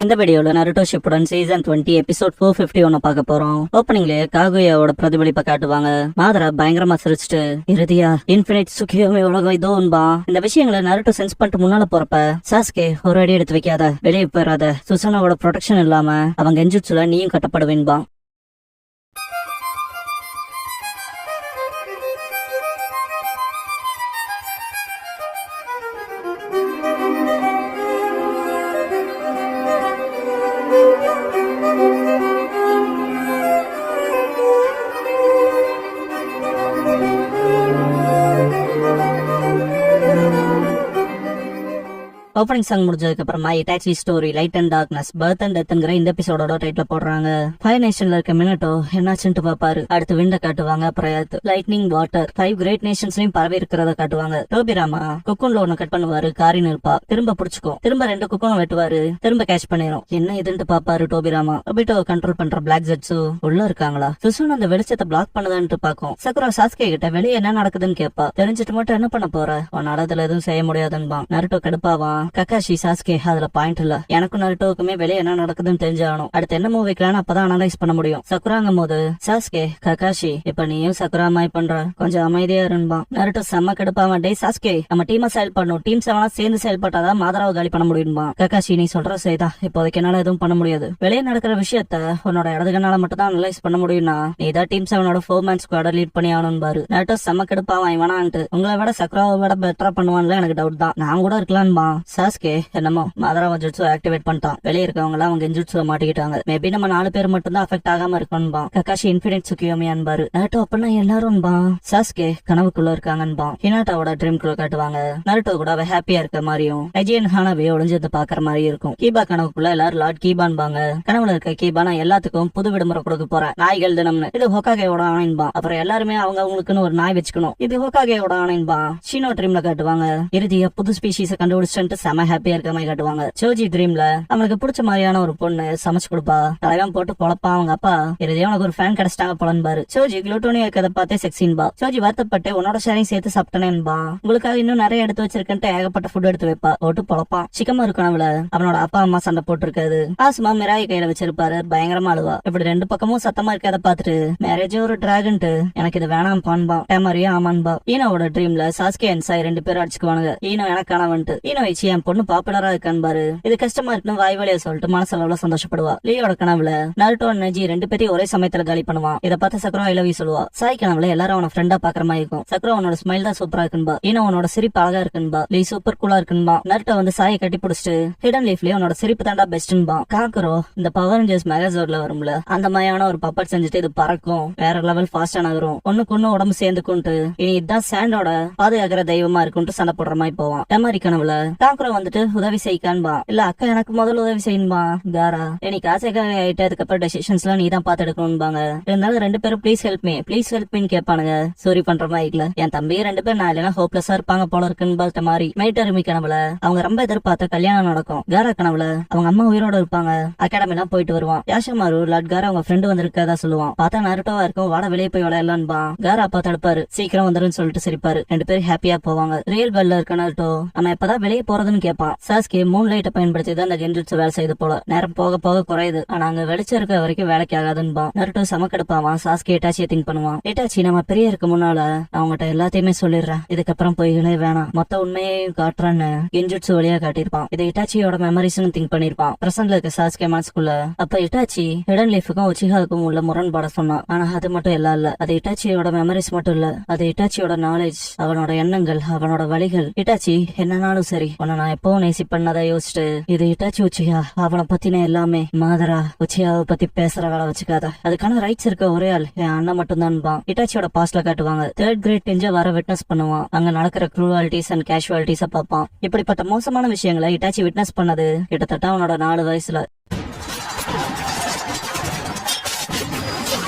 இந்த வீடியோல Naruto Shippuden season 20 episode 451 பார்க்க போறோம். ஓப்பனிங்லயே காகுயாவோட பிரதிபலிப்பை காட்டுவாங்க. மாதரா பயங்கரமா சிரிச்சுட்டு இறுதியா இன்ஃபினிட் சுக்கியோமே உலகம் இதோன்பா. இந்த விஷயங்களை நருட்டோ சென்ஸ் பண்ணிட்டு முன்னால போறப்ப சாஸ்கே ஒரு அடி எடுத்து வைக்காத, வெளியே போயிடாத, சுசானாவோட ப்ரொடெக்ஷன் இல்லாம அவங்க கெஞ்சுச்சுல நீயும் கட்டப்படுவேன்பா. ஓப்பனிங் சாங் முடிஞ்சதுக்கு அப்புறமா Itachi story light and darkness birth and டெத்ங்கிற இந்த எபிசோடோட டைட்டில் போடுறாங்க. ஃபயர் நேஷன்ல இருக்க மினட்டோ என்னாச்சுன்னு பாப்பாரு. அடுத்து விண்ட காட்டுவாங்க. அப்புறம் லைட்னிங் வாட்டர் 5 கிரேட் நேஷன்ஸ்லயும் பரவி இருக்கிறத காட்டுவாங்க. டோபிராமா குக்கூன்ல ஒண்ணு கட் பண்ணுவாரு. காரின் இருப்பா திரும்ப புடிச்சுக்கும். திரும்ப 2 குக்கூனும் வெட்டுவாரு. திரும்ப கேட்ச் பண்ணிரும். என்ன இதுன்னு பாப்பாரு டோபிராமா. ரொபிட்டோ கண்ட்ரோல் பண்ற பிளாக் ஜெட்ஸு உள்ள இருக்காங்களா? சுசுன் அந்த வெளிச்சத்தை பிளாக் பண்ணதான்ட்டு பாக்கும். சக்குரா சாஸ்கே கிட்ட வெளியே என்ன நடக்குதுன்னு கேப்பா. தெரிஞ்சிட்டு மட்டும் என்ன பண்ண போற? உன்னால அதுல எதுவும் செய்ய முடியாதுன்னு நருட்டோ கடுப்பாவா. கக்காஷி சாஸ்கே அதுல பாயிண்ட் இல்ல, எனக்கும் நருட்டோவுக்குமே வெளியே என்ன நடக்குதுன்னு தெரிஞ்சாகணும். அடுத்து என்ன மூவ் வைக்கலான்னு அப்பதான் அனலைஸ் பண்ண முடியும். சக்குராங்கும் போது சாஸ்கே கக்காஷி இப்ப நீயும் சக்குரா மாய் பண்ற, கொஞ்சம் அமைதியா இருன்பா. நருட்டோ செம்ம கடுப்பாவா. டே சாஸ்கே நம்ம டீமா செயல்படணும், டீம் 7 சேர்ந்து செயல்பட்டாதான் மாதராவை காலி பண்ண முடியும்பா. கக்காஷி நீ சொல்ற செய்தா, இப்போதைக்கு என்னால எதுவும் பண்ண முடியாது. வெளியே நடக்கிற விஷயத்த உன்னோட இடதுகனால மட்டும் தான் அனலைஸ் பண்ண முடியும்னா நீதான் டீம் 7ஓட 4-man ஸ்குவாட லீட் பண்ணி ஆகணும் பாரு. நருட்டோ செம்ம கடுப்பாவான். வேணான்ட்டு உங்களை விட சக்குராவை விட பெட்டரா பண்ணுவான்ல எனக்கு டவுட் தான். நான் கூட இருக்கலான்பா. சாஸ்கே என்னமோ மாதராவ ஜுட்ஸு ஆக்டிவேட் பண்ணிட்டான். வெளியே இருக்கவங்க எல்லாம் அவங்க ஜுட்ஸுல மாட்டிக்கிட்டாங்க. மேபி நம்ம 4 பேர் மட்டும் தான் அஃபெக்ட் ஆகாம இருக்கணும்பா. கக்காஷி இன்ஃபினிட் சுக்கியோமியான்பா. நருட்டோ அப்படின்னா எல்லாரும்பா. சாஸ்கே கனவுக்குள்ள இருக்காங்கன்பா. ஹினாட்டாவோட ட்ரீம் குள்ள காட்டுவாங்க. நருட்டோ கூட அவ ஹாப்பியா இருக்க மாதிரியும் ஐஜியன் ஹானாவே ஒளிஞ்சது பாக்குற மாதிரி இருக்கும். கீபா கனவுக்குள்ள எல்லாரும் லார்ட் கீபான்பாங்க. கனவுல இருக்க கீபா நான் எல்லாத்துக்கும் புது விடுமுறை கொடுக்க போறேன், நாய்கள் தினம்னு. இது ஹோகாகேயோட ஆணைன்பா. அப்புறம் எல்லாருமே அவங்க அவங்களுக்குன்னு ஒரு நாய் வச்சுக்கணும். இது ஹோகாகேயோட ஆணைன்பா. ஷினோ ட்ரீம்ல காட்டுவாங்க. இறுதியா புது ஸ்பீஷீஸ கண்டுபிடிச்சுட்டு செம ஹாப்பியா இருக்க மாதிரி காட்டுவாங்க. சோஜி ட்ரீம்ல அவங்களுக்கு பிடிச்ச மாதிரியான ஒரு பொண்ணு சமைச்சு கொடுப்பா. தலைவன் போட்டு பொழப்பா. அவங்க அப்பா இறுதியா உனக்கு ஒரு ஃபேன் கிடைச்சிட்டாங்க போலன்பாரு. சோஜி குளூட்டோனியா இருக்கதை பார்த்தே செக்ஸின்பா. சோஜி வருத்தப்பட்டு உன்னோட ஷேரிங் சேர்த்து சாப்பிட்டனேன்பா. உங்களுக்காக இன்னும் நிறைய எடுத்து வச்சிருக்கேன்ட்டு ஏகப்பட்ட ஃபுட் எடுத்து வைப்பா. போட்டு பொழப்பான். சிக்கமா இருக்கணும்ல அவனோட அப்பா அம்மா சண்டை போட்டு இருக்காது. ஆசுமா மிராய் கையில வச்சிருப்பாரு. பயங்கரமா அழுவா. இப்படி 2 பக்கமும் சத்தமா இருக்கதை பாத்துட்டு மேரேஜ் ஒரு டிராகன்ட்டு எனக்கு இது வேணாம் பான்பா. டேமரியா ஆமான்பா. ஈனோட ட்ரீம்ல சாஸ்கே அண்ட் சாய் 2 பேரும் அடிச்சுக்குவானுங்க. ஈனோ எனக்கானவன்ட்டு. ஈனோ வச்சு என் பொண்ணு பாப்புலரா இருக்கான்பாரு. இது கஷ்டமா இருக்குன்னு வாய் வழியா சொல்லிட்டு மனசளவுல சந்தோஷப்படுவா. லியோட கனவுல நருட்டோ நஜி 2 பேரையும் ஒரே சமயத்துல காலி பண்ணுவான். இதை பார்த்து சக்ரா ஐ லவ் யூ சொல்லுவா. சாய் கனவுல எல்லாரும் அவன ஃப்ரெண்டா பாக்குற மாதிரி இருக்கும். சக்ரா உன்னோட ஸ்மைல் தான் சூப்பரா இருக்குன்பா. ஈனோ உன்னோட சிரிப்பு அழகா இருக்குன்பா. லீ சூப்பர் கூலா இருக்குன்பா. நருட்டோ வந்து சாயை கட்டி பிடிச்சிட்டு ஹிடன் லீஃப்லயே உன்னோட சிரிப்பு தாண்டா பெஸ்ட்ன்பா. காக்குறோ இந்த பவர் ரேஞ்சர்ஸ் மெகாசோட்ல வரும்ல அந்த மாதிரியான ஒரு பப்பட் செஞ்சுட்டு இது பறக்கும், வேற லெவல் ஃபாஸ்டா நகரும், ஒண்ணுக்கு உடம்பு சேர்ந்துக்குன்ட்டு இனி இதுதான் சாண்டோட பாதுகாக்கிற தெய்வமா இருக்குன்ட்டு சண்டை போடுற மாதிரி போவான். டெமாரி கனவுல காக்குறோ வந்துட்டு உதவி செய்க்கான்பா. இல்ல அக்கா எனக்கு முதல்ல உதவி செய்யணும்பா. காரா எனக்கு ஆசைக்காக ஆயிட்டு அதுக்கப்புறம் டெசிஷன்ஸ் எல்லாம் நீ தான் பாத்து எடுக்கணும்பாங்க. இருந்தாலும் 2 பேரும் ப்ளீஸ் ஹெல்ப் மீன்னு கேட்பானுங்க. சாரி பண்ற மாதிரி இல்ல என் தம்பி 2 பேர் நான் இல்லைன்னா ஹோப்லெஸ்ஸா இருப்பாங்க போல இருக்குன்னு பார்த்த மாதிரி. மைட்டருமி கனவுல அவங்க ரொம்ப எதிர்பார்த்த கல்யாணம் நடக்கும். காரா கனவுல அவங்க அம்மா உயிரோட இருப்பாங்க. அகாடமி எல்லாம் போயிட்டு வருவான். யாஷமாரு லாட் காரா அவங்க ஃப்ரெண்டு வந்திருக்கதா சொல்லுவான். பார்த்தா நருட்டோவா இருக்கும். வாட வெளியே போய் விளையாடலான்பா. காரா அப்பா தடுப்பாரு. சீக்கிரம் வந்துருன்னு சொல்லிட்டு சிரிப்பாரு. 2 பேரும் ஹாப்பியா போவாங்க. ரியல் பெல்ல இருக்க நருட்டோ நம்ம எப்பதான் வெளியே போறதுன்னு கேட்பான். சாஸ்கே மூன் லைட்டை பயன்படுத்தி தான் அந்த கென்ஜுட்சு வேலை செய்து போல. நேரம் போக போக குறையுது. ஆனா அங்க வெளிச்சம் இருக்க வரைக்கும் வேலைக்கு ஆகாதுன்பா. நருட்டோ சமக்கெடுப்பாவான். சாஸ்கே இட்டாச்சியை திங்க் பண்ணுவான். இட்டாச்சி நம்ம பெரிய இருக்க முன்னால அவங்ககிட்ட எல்லாத்தையுமே சொல்லிடுறேன், இதுக்கப்புறம் பொய்களே வேணாம், மொத்த உண்மையையும் காட்டுறான்னு கென்ஜுட்சு வழியா காட்டியிருப்பான். இது இட்டாச்சியோட மெமரிஸ்னு திங்க் பண்ணிருப்பான். பிரசன்ட்ல இருக்க சாஸ்கே மனசுக்குள்ள. அப்ப இட்டாச்சி ஹிடன் லீஃபுக்கும் உச்சிகாவுக்கும் உள்ள முரண்பாட சொன்னான். ஆனா அது மட்டும் எல்லாம் இல்ல, அது இட்டாச்சியோட மெமரிஸ் மட்டும் இல்ல, அது இட்டாச்சியோட நாலேஜ், அவனோட எண்ணங்கள், அவனோட வழிகள். இட்டாச்சி என்னன்னாலும் சரி உன்னை நான் எப்பவும் நேசி பண்ணதை யோசிச்சுட்டு இது இட்டாச்சி உச்சியா அவனை பத்தின எல்லாமே. மாதரா உச்சியாவை பத்தி பேசுற வேலை வச்சுக்காத, அதுக்கான ரைட்ஸ் இருக்க ஒரே ஆள் என் அண்ணன் மட்டும் தான். இட்டாச்சியோட பாஸ்ட்ல காட்டுவாங்க. 3rd கிரேட் டெஞ்ச வர விட்னஸ் பண்ணுவான். அங்க நடக்கிற க்ரூவாலிட்டிஸ் அண்ட் கேஷுவாலிட்டிஸ பார்ப்பான். இப்படிப்பட்ட மோசமான விஷயங்களை இட்டாச்சி விட்னஸ் பண்ணது கிட்டத்தட்ட அவனோட 4 வயசுல.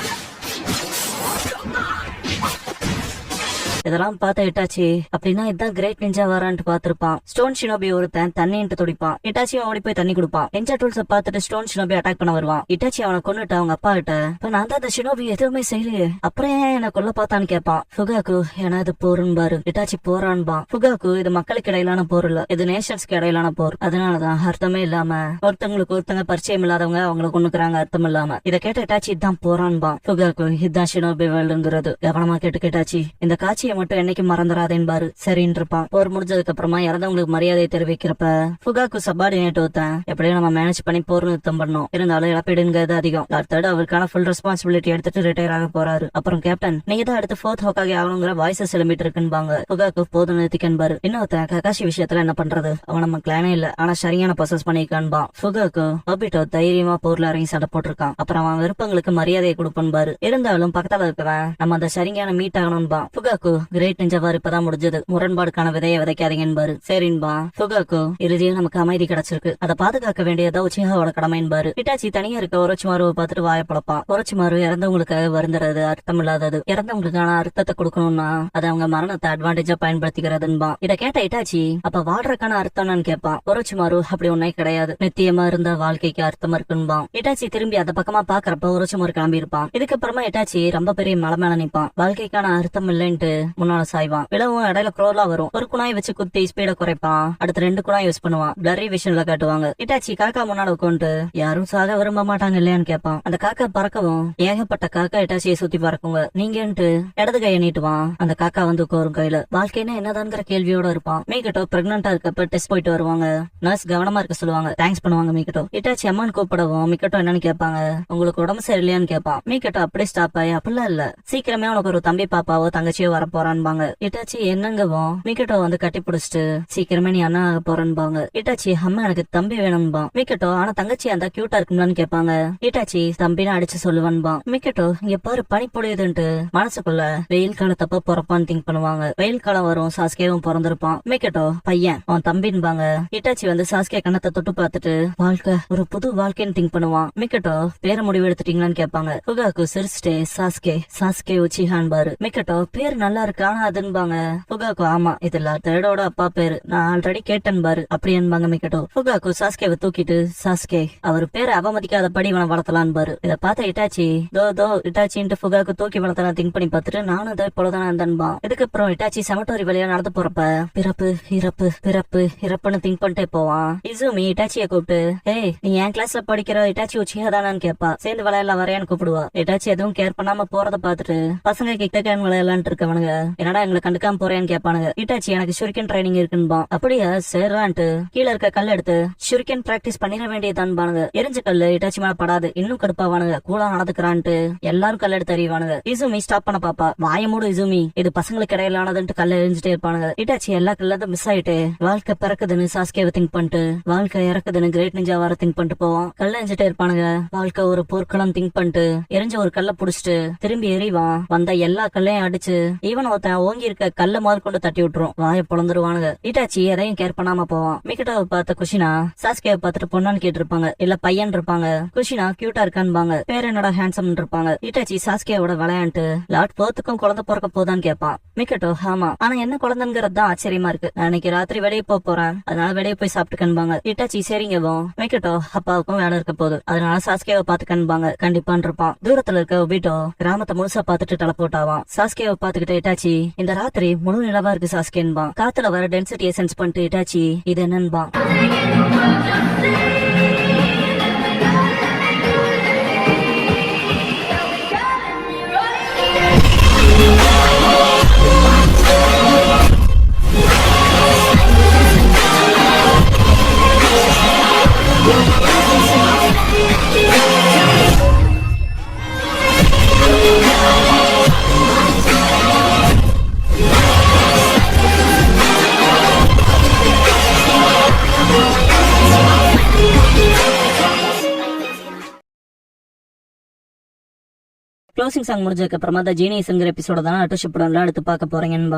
இதெல்லாம் பார்த்த இட்டாச்சி அப்படின்னா இதான் கிரேட் நிஞ்சா வரான்ட்டு பாத்திருப்பான். ஸ்டோன் ஷினோபி ஒருத்தன் தண்ணின்ட்டு துடிப்பான். இட்டாச்சி ஓடி போய் தண்ணி கொடுப்பான். நிஞ்சா டூல்ஸ் பார்த்துட்டு ஸ்டோன் ஷினோபி அட்டாக் பண்ண வருவான். இட்டாச்சி அவனை கொன்னுட்டு அவங்க அப்பா கிட்ட இப்ப நான் தான் அந்த ஷினோபி எதுவுமே செய்யலையே அப்புறம் ஏன் என்ன கொல்ல பார்த்தான்னு கேட்பான். ஃபுகாக்கு ஏன்னா இது போருன்னு பாரு. இட்டாச்சி போறான்பா. ஃபுகாக்கு இது மக்களுக்கு இடையிலான போர் இல்ல, இது நேஷன்ஸ்க்கு இடையிலான போர். அதனாலதான் அர்த்தமே இல்லாம ஒருத்தவங்களுக்கு ஒருத்தங்க பரிச்சயம் இல்லாதவங்க அவங்களை கொண்டுக்குறாங்க அர்த்தம் இல்லாம. இதை கேட்ட இட்டாச்சி இதான் போறான்பா. ஃபுகாக்கு இதுதான் ஷினோபி வேல்டுங்கிறது கவனமா கேட்டு கேட்டாச்சு. இந்த காட்சியை மட்டும் என்னைக்கு மறந்துடாதேன்னு பாரு. சரின்னு இருப்பான். போர் முடிஞ்சதுக்கு அப்புறமா இறந்தவங்களுக்கு மரியாதை தெரிவிக்கிறப்ப ஃபுகாக்கு சப்பார்டினேட் ஒருத்தன் எப்படியும் நம்ம மேனேஜ் பண்ணி போர் நிறுத்தம் பண்ணோம். இருந்தாலும் இழப்பீடுங்கிறது அதிகம். அடுத்தது அவருக்கான ஃபுல் ரெஸ்பான்சிபிலிட்டி எடுத்துட்டு ரிட்டையர் ஆக போறாரு. அப்புறம் கேப்டன் நீங்க தான் அடுத்து 4th ஹோக்காகி ஆகணுங்கிற வாய்ஸஸ் எழும்பிட்டு இருக்குன்பாங்க. ஃபுகாக்கு போதும் நிறுத்திக்கன்பாரு. இன்னொருத்தன் ககாஷி விஷயத்துல என்ன பண்றது, அவன் நம்ம கிளானே இல்ல ஆனா சரியான பொசஸ் பண்ணிருக்கான்பா. ஃபுகாக்கு ஒபிட்டோ தைரியமா போர்ல இறங்கி சண்டை போட்டிருக்கான். அப்புறம் அவன் விருப்பங்களுக்கு மரியாதையை கொடுப்பாரு. இருந்தாலும் பக்கத்துல இருக்கவன் நம்ம அந்த சரியான மீட் ஆகணும்பா. ஃபுகாக்கு கிரேட் நிஞ்சவார் இப்பதான் முடிஞ்சது, முரண்பாடுக்கான விதையை விதைக்காதீங்கன்பாரு. சரின்பா. ஃபுகாக்கு இறுதியில் நமக்கு அமைதி கிடைச்சிருக்கு, அதை பாதுகாக்க வேண்டியதா உச்சிஹாவோட கடமைன்பாரு. இட்டாச்சி தனியா இருக்க ஒரோச்சிமாருவை பார்த்துட்டு வாய பழப்பான். ஒரோச்சிமாரு இறந்தவங்களுக்காக வருந்துறது அர்த்தம் இல்லாதது, இறந்தவங்களுக்கான அர்த்தத்தை கொடுக்கணும்னா அது அவங்க மரணத்தை அட்வான்டேஜா பயன்படுத்திக்கிறதுன்பா. இத கேட்ட இட்டாச்சி அப்ப வாழ்றதுக்கான அர்த்தம்னு கேட்பான். ஒரோச்சிமாரு அப்படி ஒன்னே கிடையாது, நித்தியமா இருந்த வாழ்க்கைக்கு அர்த்தம் இருக்குன்பா. இட்டாச்சி திரும்பி அந்த பக்கமா பாக்குறப்ப ஒரோச்சிமாரு கிளம்பி இருப்பான். இதுக்கப்புறமா இட்டாச்சி ரொம்ப பெரிய மலை மேல நிப்பான். வாழ்க்கைக்கான அர்த்தம் இல்லைன்ட்டு முன்னால சாய்வான். விளவும் இடையில குரோலா வரும். ஒரு குணாய் வச்சு குத்தி ஸ்பீட குறைப்பான். அடுத்து 2 குணாய் யூஸ் பண்ணுவான். பிளரி விஷன்ல காட்டுவாங்க. இட்டாச்சி காக்கா முன்னால உட்காந்து யாரும் சாக விரும்ப மாட்டாங்க இல்லையான்னு கேட்பான். அந்த காக்கா பறக்கவும் ஏகப்பட்ட காக்கா இட்டாச்சியை சுத்தி பறக்குங்க. நீங்கன்ட்டு இடது கையை நீட்டுவான். அந்த காக்கா வந்து உட்காரும் கையில. வாழ்க்கைன்னா என்னதான்ங்கிற கேள்வியோட இருப்பான். மீகட்டோ பிரெக்னண்டா இருக்கப்ப டெஸ்ட் போயிட்டு வருவாங்க. நர்ஸ் கவனமா இருக்க சொல்லுவாங்க. தேங்க்ஸ் பண்ணுவாங்க மீகட்டோ. இட்டாச்சி அம்மான்னு கூப்பிடவும் மீகட்டோ என்னன்னு கேட்பாங்க. உங்களுக்கு உடம்பு சரியில்லையான்னு கேட்பான். மீகட்டோ அப்படியே ஸ்டாப் ஆயி அப்படிலாம் இல்ல, சீக்கிரமே உனக்கு ஒரு தம்பி பாப்பாவோ தங்கச்சியோ வர போறான்பாங்க. இட்டாச்சி என்னங்கவும் மீகட்டோ வந்து கட்டி பிடிச்சிட்டு சீக்கிரமே நீ அண்ணா ஆக போறேன்பாங்க. இட்டாச்சி அம்மா எனக்கு தம்பி வேணும்பா. மீகட்டோ ஆனா தங்கச்சி அந்த கியூட்டா இருக்கும்லான்னு கேட்பாங்க. இட்டாச்சி தம்பின்னு அடிச்சு சொல்லுவான்பா. மீகட்டோ இங்க பாரு பனி பொழியுதுன்ட்டு மனசுக்குள்ள வெயில் காலத்தப்ப பிறப்பான்னு திங்க் பண்ணுவாங்க. வெயில் காலம் வரும், சாஸ்கேவும் பிறந்திருப்பான். மீகட்டோ பையன் அவன் தம்பின்பாங்க. இட்டாச்சி வந்து சாஸ்கே கண்ணத்தை தொட்டு பார்த்துட்டு வாழ்க்கை ஒரு புது வாழ்க்கைன்னு திங்க் பண்ணுவான். மீகட்டோ பேர முடிவு எடுத்துட்டீங்களான்னு கேட்பாங்க. ஃபுகாக்கு சிரிச்சிட்டே சாஸ்கே சாஸ்கே உச்சிஹான் பாரு. மீகட்டோ பேர் நல்லா இருக்கு ஆனா அதுன்பாங்க. ஃபுகாக்கு ஆமா இதுல தேடோட அப்பா பேரு நான் ஆல்ரெடி கேட்டன் பாரு அப்படின்பாங்க மீகட்டோ. ஃபுகாக்கு சாஸ்கேவை தூக்கிட்டு சாஸ்கே அவர் பேரை அவமதிக்காத படி இவனை வளர்த்தலான்னு பாரு. இதை பார்த்த இட்டாச்சி தோ இட்டாச்சின்ட்டு ஃபுகாக்கு தூக்கி வளர்த்தலாம் திங்க் பண்ணி பார்த்துட்டு நானும் இதே போலதானே இருந்தேன்பா. இதுக்கப்புறம் இட்டாச்சி செமட்டோரி வழியா நடந்து போறப்ப பிறப்பு இறப்பு பிறப்பு இறப்புன்னு திங்க் பண்ணிட்டே போவான். இசுமி இட்டாச்சியை கூப்பிட்டு ஏய் நீ என் கிளாஸ்ல படிக்கிற இட்டாச்சி உச்சியா தானான்னு கேட்பா. சேர்ந்து விளையாடலாம் வரையான்னு கூப்பிடுவா. இட்டாச்சி எதுவும் கேர் பண்ணாம போறத பாத்துட்டு பசங்க கிட்ட விளையாடலான் இருக்கவனுங்க என்னடா எங்களை கண்டுக்காம போறேன்னு கேட்பானுங்க. இட்டாச்சி எனக்கு ஷுரிக்கன் ட்ரைனிங் இருக்குன்பா. அப்படியே சேர்றான்ட்டு கீழே இருக்க கல் எடுத்து ஷுரிக்கன் பிராக்டிஸ் பண்ணிட வேண்டியதான் பானுங்க. எரிஞ்ச கல்லு இட்டாச்சி மேல படாது, இன்னும் கடுப்பாவானுங்க. கூலா நடந்துக்கிறான்ட்டு எல்லாரும் கல் எடுத்து அறிவானுங்க. இசுமி ஸ்டாப் பண்ண பாப்பா. வாய மூடு இசுமி, இது பசங்களுக்கு இடையிலானதுன்ட்டு கல்ல எரிஞ்சுட்டே இருப்பானுங்க. இட்டாச்சி எல்லா கல்லதும் மிஸ் ஆயிட்டு வாழ்க்கை பிறக்குதுன்னு சாஸ்கேவை திங்க் பண்ணிட்டு வாழ்க்கை இறக்குதுன்னு கிரேட் நிஞ்சா வர திங்க் பண்ணிட்டு போவான். கல்ல எரிஞ்சுட்டே இருப்பானுங்க. வாழ்க்கை ஒரு போர்க்களம் திங்க் பண்ணிட்டு எரிஞ்ச ஒரு கல்ல புடிச்சிட்டு திரும்பி எறிவான். வந்த எல்லா கல்லையும் அடிச்சு ஈவன் ஒருத்தன் ஓங்கி இருக்க கல்ல முதல் கொண்டு தட்டி விட்டுரும். வாய பொழந்துருவானுங்க. இட்டாச்சி எதையும் கேர் பண்ணாம போவான். மிகட்டாவை பார்த்த குஷினா சாஸ்கேவை பார்த்துட்டு பொண்ணான்னு கேட்டிருப்பாங்க, இல்ல பையன் இருப்பாங்க. குஷினா கியூட்டா இருக்கான்பாங்க. பேர் என்னடா ஹேண்ட்ஸம் இருப்பாங்க. இட்டாச்சி சாஸ்கேவோட விளையாண்டு லார்ட் போர்த்துக்கும் குழந்தை பிறக்க போதான்னு கேட்பான். மிகட்டோ ஆமா ஆனா என்ன குழந்தைங்கிறது தான் ஆச்சரியமா இருக்கு, நான் இன்னைக்கு ராத்திரி வெளியே போறேன் அதனால வெளியே போய் சாப்பிட்டுக்கன்பாங்க. இட்டாச்சி சரிங்கவும் மிகட்டோ அப்பாவுக்கும் வேலை இருக்க போகுது அதனால சாஸ்கேவை பாத்துக்கன்பாங்க. கண்டிப்பான் இருப்பான். தூரத்துல இருக்க ஒபிட்டோ கிராமத்தை முழுசா பாத்துட்டு டெலப்போர்ட்டாவான். சாஸ்கேவை பாத்துக்கிட்டு இட்டாச்சி இந்த ராத்திரி முழு நிலவா இருக்கு சாஸ்கேன்பா. காத்துல வர டென்சிட்டியை சென்ஸ் பண்ணிட்டு இட்டாச்சி இது என்னன்பா. க்ளோசிங் சாங் முடிஞ்சதுக்கு அப்புறமா த ஜீனியஸ்ங்கிற எபிசோட தான் அடுத்த ஷிப் அடுத்து பார்க்க போறீங்கன்னு